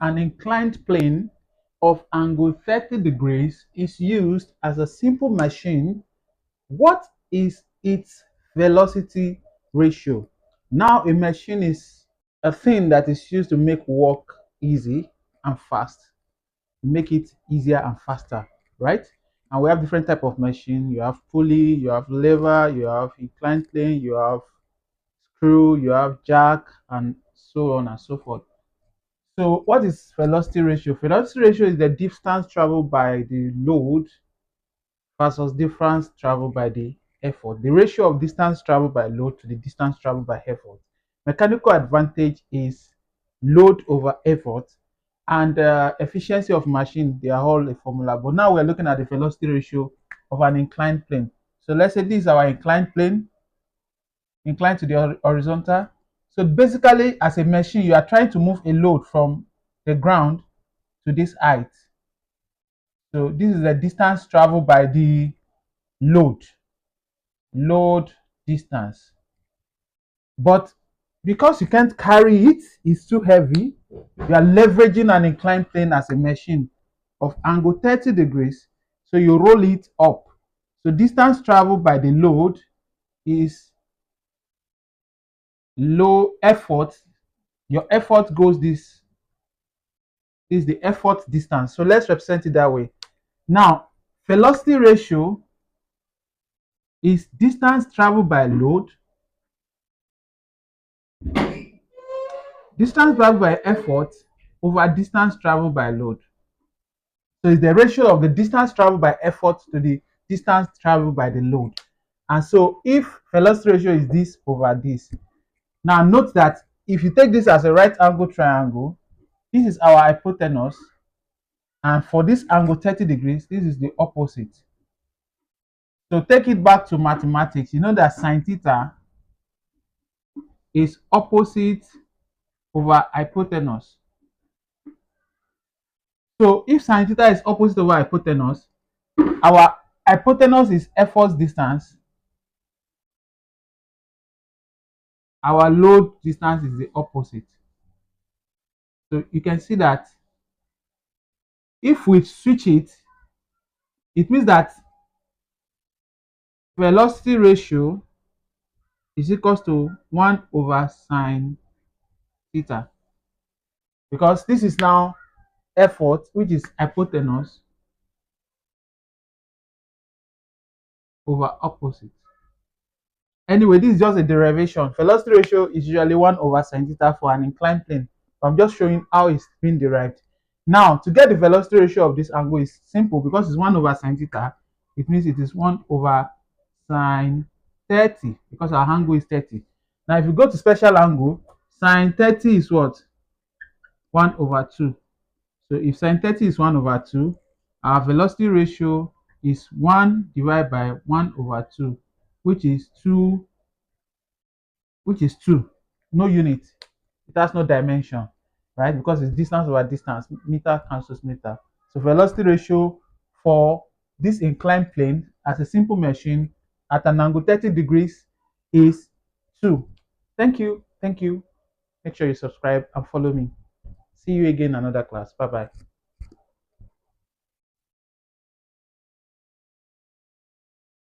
An inclined plane of angle 30 degrees is used as a simple machine. What is its velocity ratio? Now, a machine is a thing that is used to make work easy and fast, make it easier and faster, right? And we have different type of machine. You have pulley, you have lever, you have inclined plane, you have screw, you have jack, and so on and so forth. So what is velocity ratio? Velocity ratio is the distance traveled by the load versus difference traveled by the effort. The ratio of distance traveled by load to the distance traveled by effort. Mechanical advantage is load over effort, and efficiency of machine. They are all a formula. But now we're looking at the velocity ratio of an inclined plane. So let's say this is our inclined plane, inclined to the horizontal. So basically, as a machine, you are trying to move a load from the ground to this height. So this is the distance traveled by the load distance. But because you can't carry it, it's too heavy, you are leveraging an inclined plane as a machine of angle 30 degrees. So you roll it up. So distance traveled by the load is low effort. Your effort goes this is the effort distance. So let's represent it that way. Now, velocity ratio is distance traveled by load, distance traveled by effort over distance traveled by load. So it's the ratio of the distance traveled by effort to the distance traveled by the load. And so if velocity ratio is this over this, now note that if you take this as a right angle triangle, this is our hypotenuse, and for this angle 30 degrees, this is the opposite. So take it back to mathematics. You know that sine theta is opposite over hypotenuse. So if sine theta is opposite over hypotenuse, our hypotenuse is effort distance, our load distance is the opposite. So you can see that if we switch it, it means that velocity ratio is equals to 1 over sine theta, because this is now effort, which is hypotenuse, over opposite. Anyway, this is just a derivation. Velocity ratio is usually 1 over sine theta for an inclined plane. But I'm just showing how it's been derived. Now, to get the velocity ratio of this angle is simple, because it's 1 over sine theta. It means it is 1 over sine 30, because our angle is 30. Now, if you go to special angle, sine 30 is what? 1 over 2. So if sine 30 is 1 over 2, our velocity ratio is 1 divided by 1 over 2, which is 2, no unit. It has no dimension, right? Because it's distance over distance, meter cancels meter. So velocity ratio for this inclined plane as a simple machine at an angle 30 degrees is 2. Thank you. Thank you. Make sure you subscribe and follow me. See you again in another class. Bye bye.